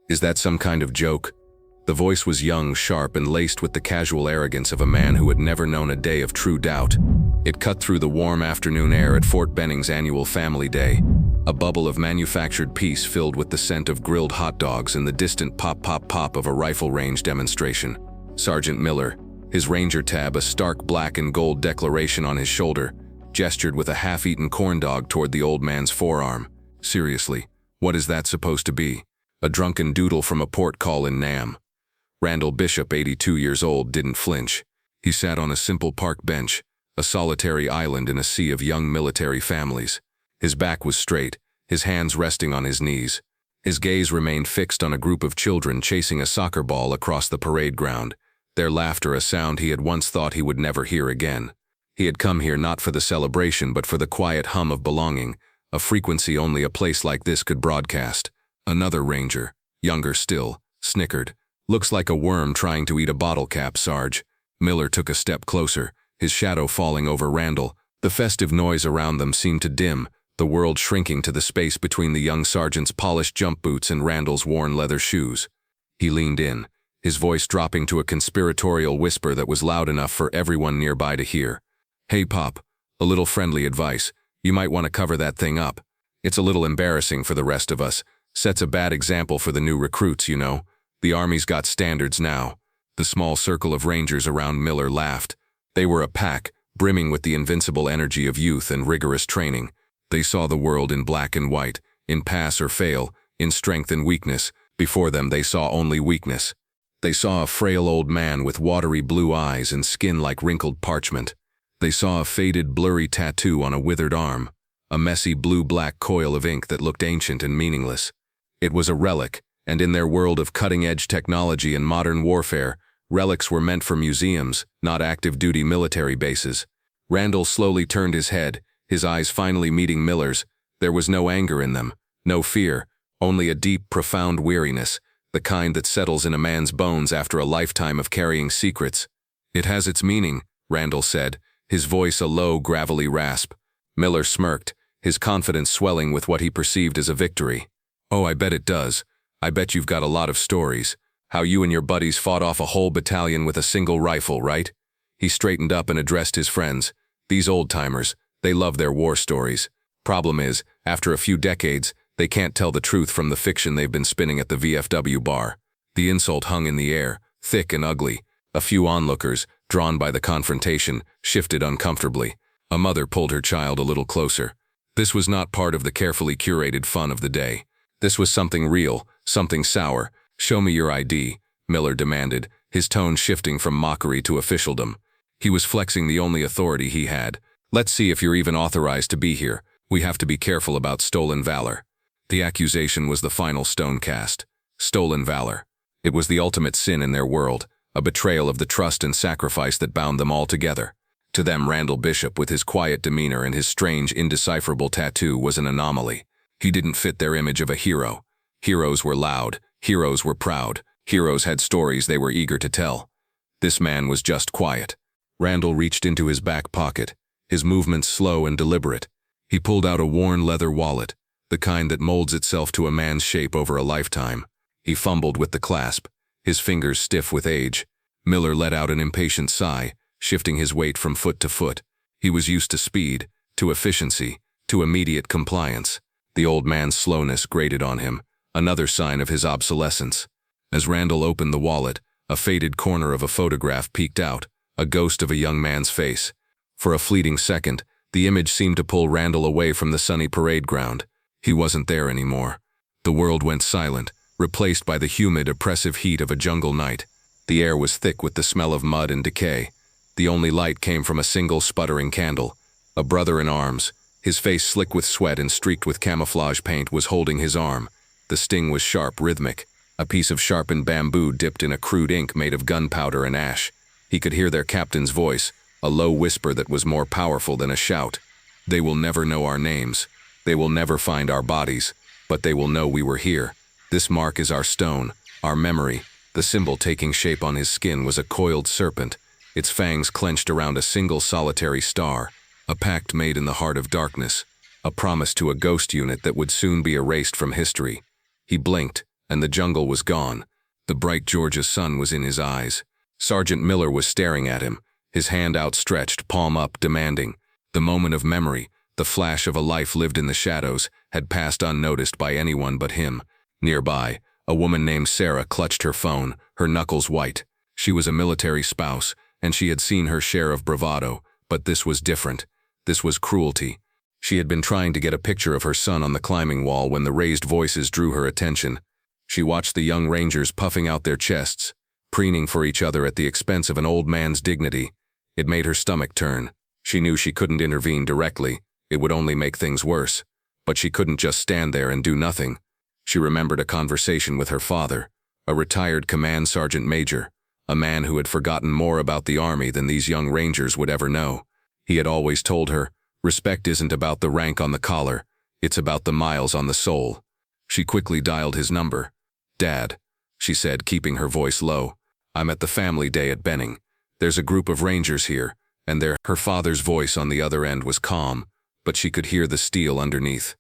Is that some kind of joke? The voice was young, sharp, and laced with the casual arrogance of a man who had never known a day of true doubt. It cut through the warm afternoon air at Fort Benning's annual Family Day, a bubble of manufactured peace filled with the scent of grilled hot dogs and the distant pop-pop-pop of a rifle range demonstration. Sergeant Miller, his ranger tab a stark black and gold declaration on his shoulder, gestured with a half-eaten corn dog toward the old man's forearm. Seriously, what is that supposed to be? A drunken doodle from a port call in Nam. Randall Bishop, 82 years old, didn't flinch. He sat on a simple park bench, a solitary island in a sea of young military families. His back was straight, his hands resting on his knees. His gaze remained fixed on a group of children chasing a soccer ball across the parade ground, their laughter a sound he had once thought he would never hear again. He had come here not for the celebration but for the quiet hum of belonging, a frequency only a place like this could broadcast. Another ranger, younger still, snickered. Looks like a worm trying to eat a bottle cap, Sarge. Miller took a step closer, his shadow falling over Randall. The festive noise around them seemed to dim, the world shrinking to the space between the young sergeant's polished jump boots and Randall's worn leather shoes. He leaned in, his voice dropping to a conspiratorial whisper that was loud enough for everyone nearby to hear. "Hey, Pop, a little friendly advice. You might want to cover that thing up. It's a little embarrassing for the rest of us. Sets a bad example for the new recruits, you know. The Army's got standards now." The small circle of rangers around Miller laughed. They were a pack, brimming with the invincible energy of youth and rigorous training. They saw the world in black and white, in pass or fail, in strength and weakness. Before them they saw only weakness. They saw a frail old man with watery blue eyes and skin like wrinkled parchment. They saw a faded, blurry tattoo on a withered arm, a messy blue-black coil of ink that looked ancient and meaningless. It was a relic, and in their world of cutting-edge technology and modern warfare, relics were meant for museums, not active-duty military bases. Randall slowly turned his head, his eyes finally meeting Miller's. There was no anger in them, no fear, only a deep, profound weariness, the kind that settles in a man's bones after a lifetime of carrying secrets. "It has its meaning," Randall said, his voice a low, gravelly rasp. Miller smirked, his confidence swelling with what he perceived as a victory. "Oh, I bet it does. I bet you've got a lot of stories. How you and your buddies fought off a whole battalion with a single rifle, right?" He straightened up and addressed his friends. "These old-timers, they love their war stories. Problem is, after a few decades, they can't tell the truth from the fiction they've been spinning at the VFW bar." The insult hung in the air, thick and ugly. A few onlookers, drawn by the confrontation, shifted uncomfortably. A mother pulled her child a little closer. This was not part of the carefully curated fun of the day. This was something real, something sour. "Show me your ID," Miller demanded, his tone shifting from mockery to officialdom. He was flexing the only authority he had. "Let's see if you're even authorized to be here. We have to be careful about stolen valor." The accusation was the final stone cast. Stolen valor. It was the ultimate sin in their world, a betrayal of the trust and sacrifice that bound them all together. To them, Randall Bishop, with his quiet demeanor and his strange, indecipherable tattoo, was an anomaly. He didn't fit their image of a hero. Heroes were loud. Heroes were proud. Heroes had stories they were eager to tell. This man was just quiet. Randall reached into his back pocket, his movements slow and deliberate. He pulled out a worn leather wallet, the kind that molds itself to a man's shape over a lifetime. He fumbled with the clasp, his fingers stiff with age. Miller let out an impatient sigh, shifting his weight from foot to foot. He was used to speed, to efficiency, to immediate compliance. The old man's slowness grated on him, another sign of his obsolescence. As Randall opened the wallet, a faded corner of a photograph peeked out, a ghost of a young man's face. For a fleeting second, the image seemed to pull Randall away from the sunny parade ground. He wasn't there anymore. The world went silent, replaced by the humid, oppressive heat of a jungle night. The air was thick with the smell of mud and decay. The only light came from a single sputtering candle. A brother in arms, his face slick with sweat and streaked with camouflage paint, was holding his arm. The sting was sharp, rhythmic. A piece of sharpened bamboo dipped in a crude ink made of gunpowder and ash. He could hear their captain's voice, a low whisper that was more powerful than a shout. "They will never know our names. They will never find our bodies, but they will know we were here. This mark is our stone, our memory." The symbol taking shape on his skin was a coiled serpent, its fangs clenched around a single solitary star, a pact made in the heart of darkness, a promise to a ghost unit that would soon be erased from history. He blinked, and the jungle was gone. The bright Georgia sun was in his eyes. Sergeant Miller was staring at him, his hand outstretched, palm up, demanding. The moment of memory, the flash of a life lived in the shadows, had passed unnoticed by anyone but him. Nearby, a woman named Sarah clutched her phone, her knuckles white. She was a military spouse, and she had seen her share of bravado, but this was different. This was cruelty. She had been trying to get a picture of her son on the climbing wall when the raised voices drew her attention. She watched the young rangers puffing out their chests, preening for each other at the expense of an old man's dignity. It made her stomach turn. She knew she couldn't intervene directly. It would only make things worse. But she couldn't just stand there and do nothing. She remembered a conversation with her father, a retired command sergeant major, a man who had forgotten more about the army than these young rangers would ever know. He had always told her, respect isn't about the rank on the collar, it's about the miles on the soul. She quickly dialed his number. "Dad," she said, keeping her voice low, "I'm at the family day at Benning. There's a group of rangers here, and her father's voice on the other end was calm, but she could hear the steel underneath.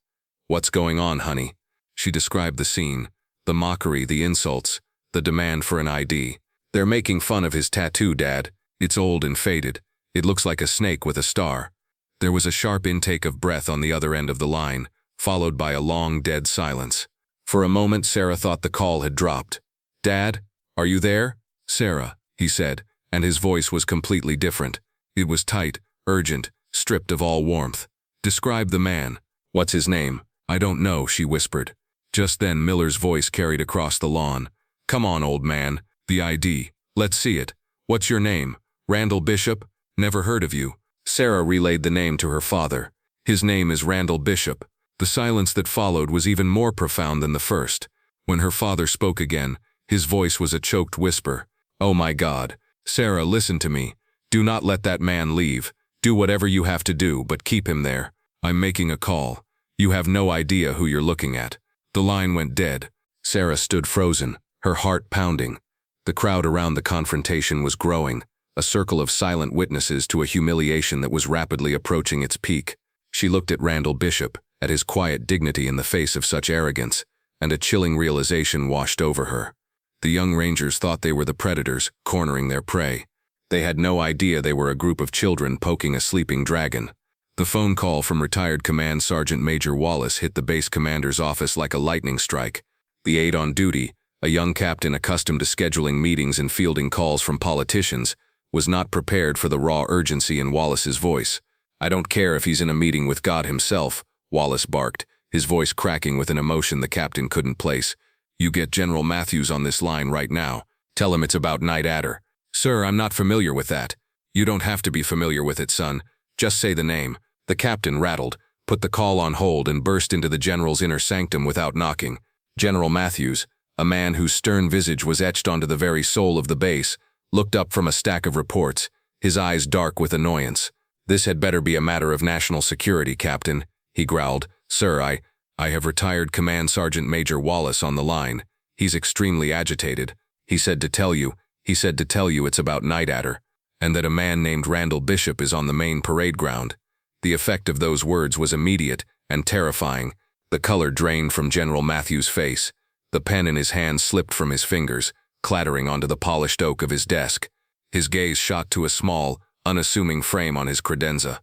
"What's going on, honey?" She described the scene, the mockery, the insults, the demand for an ID. "They're making fun of his tattoo, Dad. It's old and faded. It looks like a snake with a star." There was a sharp intake of breath on the other end of the line, followed by a long, dead silence. For a moment, Sarah thought the call had dropped. "Dad, are you there?" "Sarah," he said, and his voice was completely different. It was tight, urgent, stripped of all warmth. "Describe the man." "What's his name?" "I don't know," she whispered. Just then Miller's voice carried across the lawn. "Come on, old man. The ID. Let's see it. What's your name?" "Randall Bishop. Never heard of you." Sarah relayed the name to her father. "His name is Randall Bishop." The silence that followed was even more profound than the first. When her father spoke again, his voice was a choked whisper. "Oh my God. Sarah, listen to me. Do not let that man leave. Do whatever you have to do, but keep him there. I'm making a call. You have no idea who you're looking at." The line went dead. Sarah stood frozen, her heart pounding. The crowd around the confrontation was growing, a circle of silent witnesses to a humiliation that was rapidly approaching its peak. She looked at Randall Bishop, at his quiet dignity in the face of such arrogance, and a chilling realization washed over her. The young rangers thought they were the predators, cornering their prey. They had no idea they were a group of children poking a sleeping dragon. The phone call from retired Command Sergeant Major Wallace hit the base commander's office like a lightning strike. The aide on duty, a young captain accustomed to scheduling meetings and fielding calls from politicians, was not prepared for the raw urgency in Wallace's voice. "I don't care if he's in a meeting with God himself," Wallace barked, his voice cracking with an emotion the captain couldn't place. "You get General Matthews on this line right now. Tell him it's about Night Adder." "Sir, I'm not familiar with that." "You don't have to be familiar with it, son. Just say the name." The captain rattled, put the call on hold, and burst into the general's inner sanctum without knocking. General Matthews, a man whose stern visage was etched onto the very soul of the base, looked up from a stack of reports, his eyes dark with annoyance. "This had better be a matter of national security, Captain," he growled. "Sir, I have retired Command Sergeant Major Wallace on the line. He's extremely agitated. He said to tell you it's about Night Adder, and that a man named Randall Bishop is on the main parade ground." The effect of those words was immediate and terrifying. The color drained from General Matthews' face. The pen in his hand slipped from his fingers, clattering onto the polished oak of his desk. His gaze shot to a small, unassuming frame on his credenza.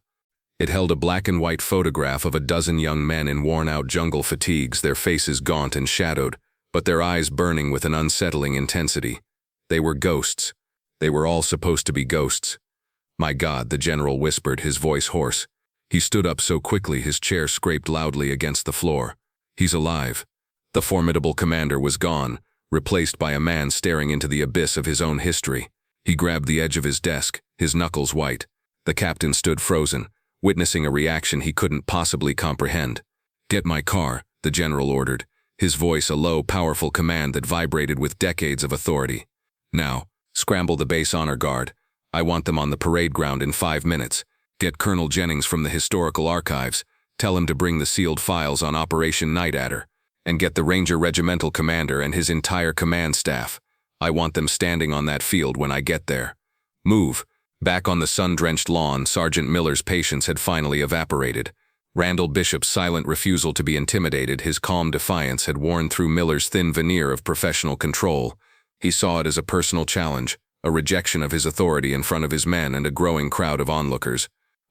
It held a black and white photograph of a dozen young men in worn-out jungle fatigues, their faces gaunt and shadowed, but their eyes burning with an unsettling intensity. They were ghosts. They were all supposed to be ghosts. "My God," the general whispered, his voice hoarse. He stood up so quickly his chair scraped loudly against the floor. "He's alive." The formidable commander was gone, replaced by a man staring into the abyss of his own history. He grabbed the edge of his desk, his knuckles white. The captain stood frozen, witnessing a reaction he couldn't possibly comprehend. "Get my car," the general ordered, his voice a low, powerful command that vibrated with decades of authority. "Now, scramble the base honor guard. I want them on the parade ground in 5 minutes. Get Colonel Jennings from the Historical Archives. Tell him to bring the sealed files on Operation Night Adder. And get the Ranger Regimental Commander and his entire command staff. I want them standing on that field when I get there. Move." Back on the sun-drenched lawn, Sergeant Miller's patience had finally evaporated. Randall Bishop's silent refusal to be intimidated, his calm defiance, had worn through Miller's thin veneer of professional control. He saw it as a personal challenge, a rejection of his authority in front of his men and a growing crowd of onlookers.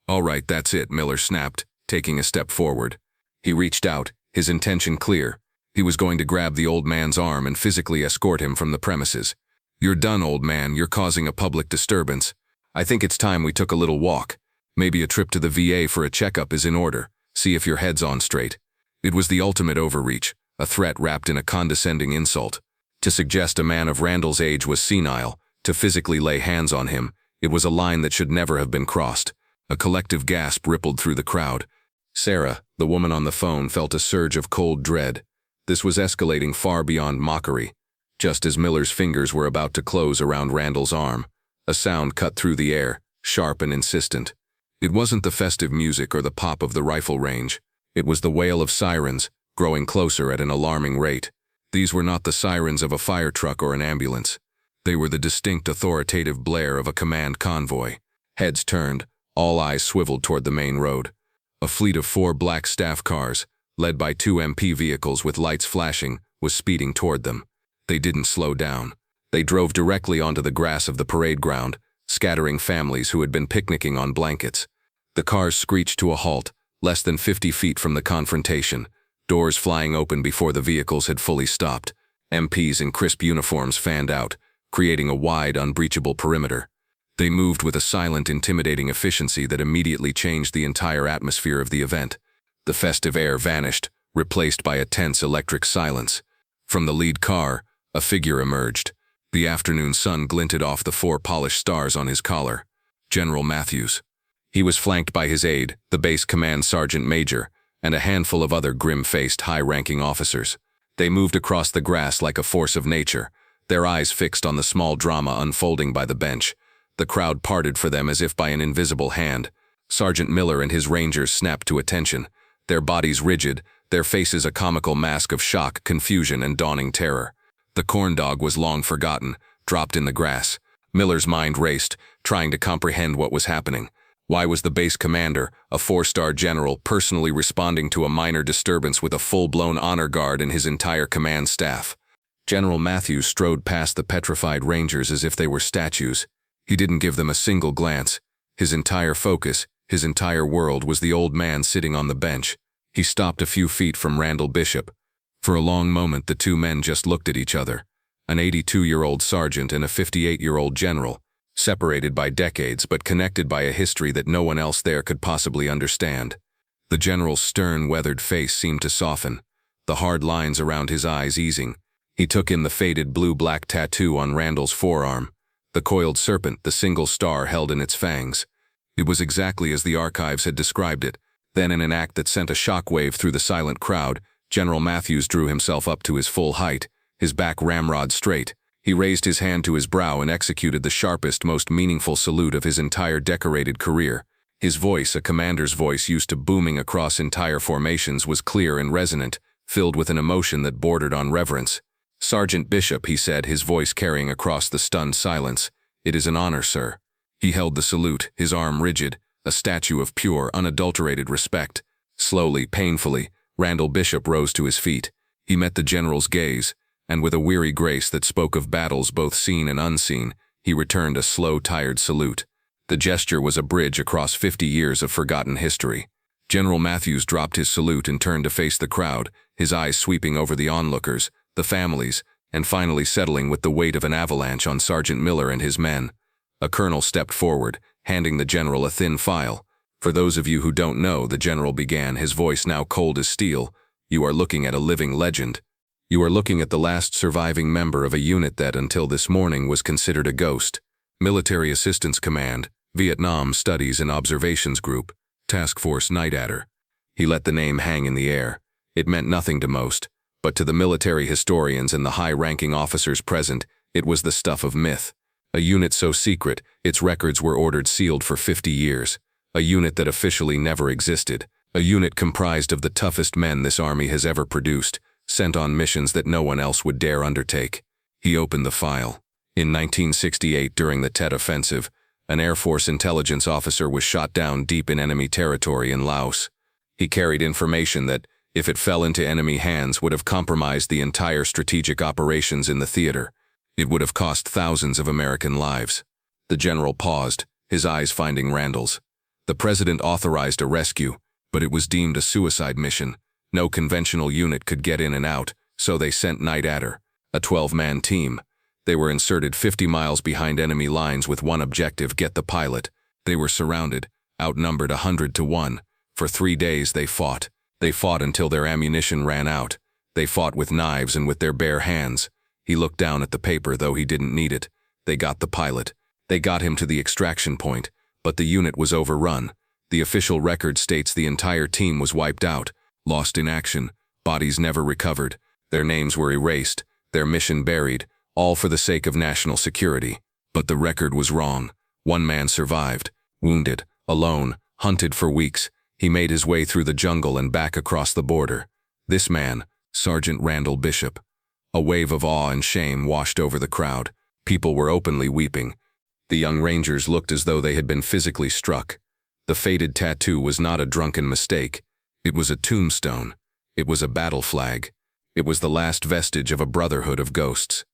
"All right, that's it," Miller snapped, taking a step forward. He reached out, his intention clear. He was going to grab the old man's arm and physically escort him from the premises. "You're done, old man. You're causing a public disturbance. I think it's time we took a little walk. Maybe a trip to the VA for a checkup is in order. See if your head's on straight." It was the ultimate overreach, a threat wrapped in a condescending insult. To suggest a man of Randall's age was senile, to physically lay hands on him, it was a line that should never have been crossed. A collective gasp rippled through the crowd. Sarah, the woman on the phone, felt a surge of cold dread. This was escalating far beyond mockery. Just as Miller's fingers were about to close around Randall's arm, a sound cut through the air, sharp and insistent. It wasn't the festive music or the pop of the rifle range. It was the wail of sirens, growing closer at an alarming rate. These were not the sirens of a fire truck or an ambulance. They were the distinct authoritative blare of a command convoy. Heads turned, all eyes swiveled toward the main road. A fleet of 4 black staff cars, led by 2 MP vehicles with lights flashing, was speeding toward them. They didn't slow down. They drove directly onto the grass of the parade ground, scattering families who had been picnicking on blankets. The cars screeched to a halt, less than 50 feet from the confrontation, doors flying open before the vehicles had fully stopped. MPs in crisp uniforms fanned out, creating a wide, unbreachable perimeter. They moved with a silent, intimidating efficiency that immediately changed the entire atmosphere of the event. The festive air vanished, replaced by a tense electric silence. From the lead car, a figure emerged. The afternoon sun glinted off the 4 polished stars on his collar. General Matthews. He was flanked by his aide, the base command sergeant major, and a handful of other grim-faced, high-ranking officers. They moved across the grass like a force of nature, their eyes fixed on the small drama unfolding by the bench. The crowd parted for them as if by an invisible hand. Sergeant Miller and his rangers snapped to attention, their bodies rigid, their faces a comical mask of shock, confusion, and dawning terror. The corn dog was long forgotten, dropped in the grass. Miller's mind raced, trying to comprehend what was happening. Why was the base commander, a 4-star general, personally responding to a minor disturbance with a full-blown honor guard and his entire command staff? General Matthews strode past the petrified rangers as if they were statues. He didn't give them a single glance. His entire focus, his entire world, was the old man sitting on the bench. He stopped a few feet from Randall Bishop. For a long moment, the 2 men just looked at each other. An 82-year-old sergeant and a 58-year-old general, separated by decades but connected by a history that no one else there could possibly understand. The general's stern, weathered face seemed to soften, the hard lines around his eyes easing. He took in the faded blue-black tattoo on Randall's forearm, the coiled serpent, the single star held in its fangs. It was exactly as the archives had described it. Then, in an act that sent a shockwave through the silent crowd, General Matthews drew himself up to his full height, his back ramrod straight. He raised his hand to his brow and executed the sharpest, most meaningful salute of his entire decorated career. His voice, a commander's voice used to booming across entire formations, was clear and resonant, filled with an emotion that bordered on reverence. "Sergeant Bishop," he said, his voice carrying across the stunned silence, "it is an honor, sir." He held the salute, his arm rigid, a statue of pure, unadulterated respect. Slowly, painfully, Randall Bishop rose to his feet. He met the general's gaze, and with a weary grace that spoke of battles both seen and unseen, he returned a slow, tired salute. The gesture was a bridge across 50 years of forgotten history. General Matthews dropped his salute and turned to face the crowd, his eyes sweeping over the onlookers, the families, and finally settling with the weight of an avalanche on Sergeant Miller and his men. A colonel stepped forward, handing the general a thin file. "For those of you who don't know," the general began, his voice now cold as steel, "you are looking at a living legend. You are looking at the last surviving member of a unit that, until this morning, was considered a ghost. Military Assistance Command, Vietnam Studies and Observations Group, Task Force Night Adder." He let the name hang in the air. It meant nothing to most, but to the military historians and the high-ranking officers present, it was the stuff of myth. A unit so secret, its records were ordered sealed for 50 years. A unit that officially never existed. A unit comprised of the toughest men this army has ever produced, sent on missions that no one else would dare undertake. He opened the file. In 1968, during the Tet Offensive, an Air Force intelligence officer was shot down deep in enemy territory in Laos. He carried information that, if it fell into enemy hands, would have compromised the entire strategic operations in the theater. It would have cost thousands of American lives. The general paused, his eyes finding Randall's. The president authorized a rescue, but it was deemed a suicide mission. No conventional unit could get in and out, so they sent Night Adder, a 12-man team. They were inserted 50 miles behind enemy lines with one objective: get the pilot. They were surrounded, outnumbered 100 to 1. For 3 days they fought. They fought until their ammunition ran out. They fought with knives and with their bare hands. He looked down at the paper, though he didn't need it. They got the pilot. They got him to the extraction point, but the unit was overrun. The official record states the entire team was wiped out, lost in action, bodies never recovered. Their names were erased, their mission buried, all for the sake of national security. But the record was wrong. One man survived, wounded, alone, hunted for weeks. He made his way through the jungle and back across the border. This man, Sergeant Randall Bishop. A wave of awe and shame washed over the crowd. People were openly weeping. The young Rangers looked as though they had been physically struck. The faded tattoo was not a drunken mistake. It was a tombstone. It was a battle flag. It was the last vestige of a brotherhood of ghosts.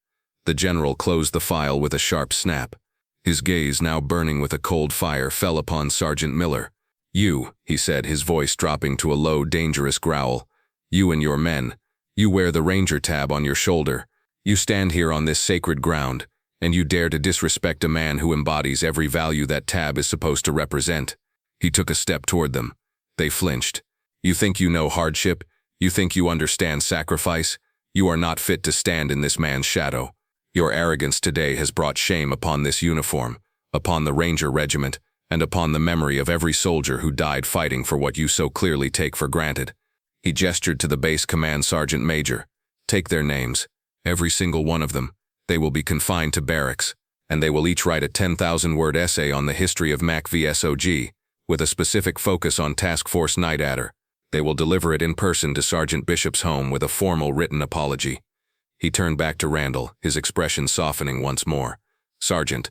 The general closed the file with a sharp snap. His gaze, now burning with a cold fire, fell upon Sergeant Miller. "You," he said, his voice dropping to a low, dangerous growl. "You and your men. You wear the Ranger tab on your shoulder. You stand here on this sacred ground, and you dare to disrespect a man who embodies every value that tab is supposed to represent." He took a step toward them. They flinched. "You think you know hardship? You think you understand sacrifice? You are not fit to stand in this man's shadow. Your arrogance today has brought shame upon this uniform, upon the Ranger Regiment, and upon the memory of every soldier who died fighting for what you so clearly take for granted." He gestured to the base command sergeant major. "Take their names, every single one of them. They will be confined to barracks, and they will each write a 10,000-word essay on the history of MAC VSOG, with a specific focus on Task Force Night Adder. They will deliver it in person to Sergeant Bishop's home with a formal written apology." He turned back to Randall, his expression softening once more. "Sergeant,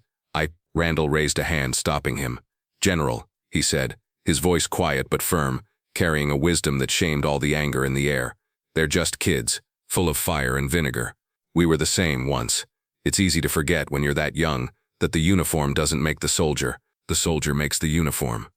Randall raised a hand, stopping him. "General," he said, his voice quiet but firm, carrying a wisdom that shamed all the anger in the air. "They're just kids, full of fire and vinegar. We were the same once. It's easy to forget when you're that young that the uniform doesn't make the soldier makes the uniform."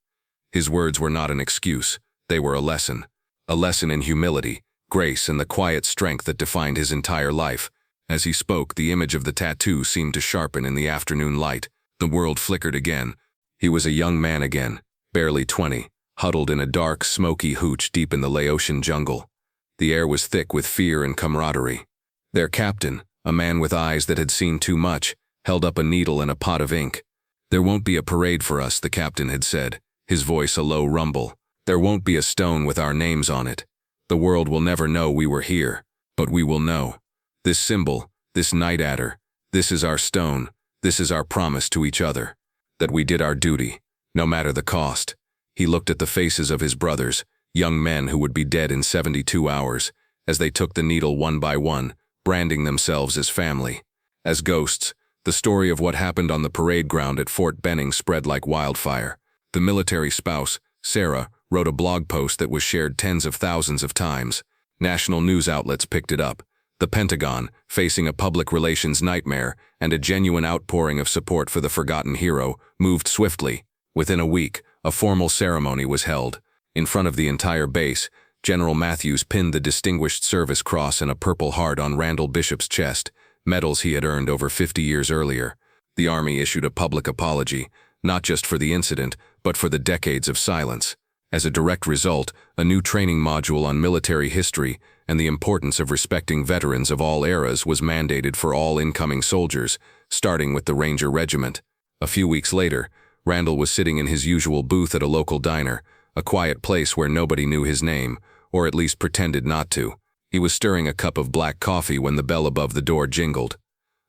His words were not an excuse. They were a lesson in humility, grace, and the quiet strength that defined his entire life. As he spoke, the image of the tattoo seemed to sharpen in the afternoon light. The world flickered again. He was a young man again, barely 20, huddled in a dark, smoky hooch deep in the Laotian jungle. The air was thick with fear and camaraderie. Their captain, a man with eyes that had seen too much, held up a needle and a pot of ink. "There won't be a parade for us," the captain had said, his voice a low rumble. "There won't be a stone with our names on it. The world will never know we were here, but we will know. This symbol, this Night Adder, this is our stone, this is our promise to each other, that we did our duty, no matter the cost." He looked at the faces of his brothers, young men who would be dead in 72 hours, as they took the needle one by one, branding themselves as family, as ghosts. The story of what happened on the parade ground at Fort Benning spread like wildfire. The military spouse, Sarah, wrote a blog post that was shared tens of thousands of times. National news outlets picked it up. The Pentagon, facing a public relations nightmare and a genuine outpouring of support for the forgotten hero, moved swiftly. Within a week, a formal ceremony was held. In front of the entire base, General Matthews pinned the Distinguished Service Cross and a Purple Heart on Randall Bishop's chest, medals he had earned over 50 years earlier. The Army issued a public apology, not just for the incident, but for the decades of silence. As a direct result, a new training module on military history and the importance of respecting veterans of all eras was mandated for all incoming soldiers, starting with the Ranger Regiment. A few weeks later, Randall was sitting in his usual booth at a local diner, a quiet place where nobody knew his name, or at least pretended not to. He was stirring a cup of black coffee when the bell above the door jingled.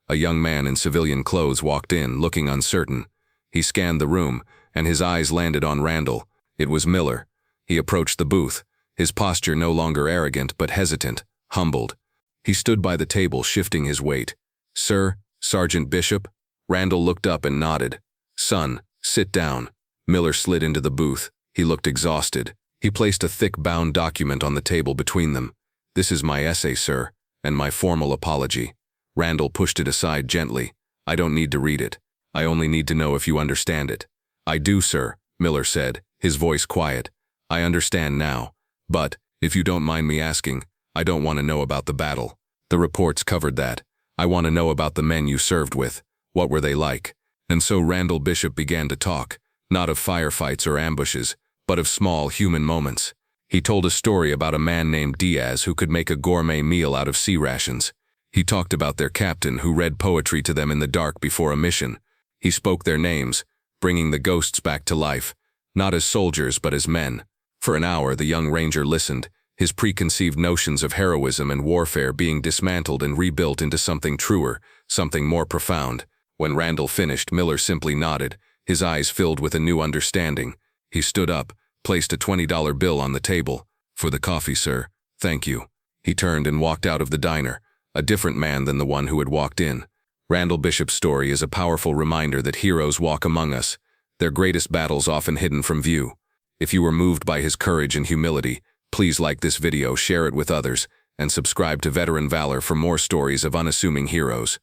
A young man in civilian clothes walked in, looking uncertain. He scanned the room, and his eyes landed on Randall. It was Miller. He approached the booth, his posture no longer arrogant but hesitant, humbled. He stood by the table, shifting his weight. "Sir, Sergeant Bishop?" Randall looked up and nodded. "Son, sit down." Miller slid into the booth. He looked exhausted. He placed a thick bound document on the table between them. "This is my essay, sir, and my formal apology." Randall pushed it aside gently. "I don't need to read it. I only need to know if you understand it." "I do, sir," Miller said, his voice quiet. "I understand now. But, if you don't mind me asking, I don't want to know about the battle. The reports covered that. I want to know about the men you served with. What were they like?" And so Randall Bishop began to talk, not of firefights or ambushes, but of small human moments. He told a story about a man named Diaz who could make a gourmet meal out of sea rations. He talked about their captain who read poetry to them in the dark before a mission. He spoke their names, bringing the ghosts back to life, not as soldiers but as men. For an hour the young ranger listened, his preconceived notions of heroism and warfare being dismantled and rebuilt into something truer, something more profound. When Randall finished, Miller simply nodded, his eyes filled with a new understanding. He stood up, placed a $20 bill on the table. "For the coffee, sir. Thank you." He turned and walked out of the diner, a different man than the one who had walked in. Randall Bishop's story is a powerful reminder that heroes walk among us, their greatest battles often hidden from view. If you were moved by his courage and humility, please like this video, share it with others, and subscribe to Veteran Valor for more stories of unassuming heroes.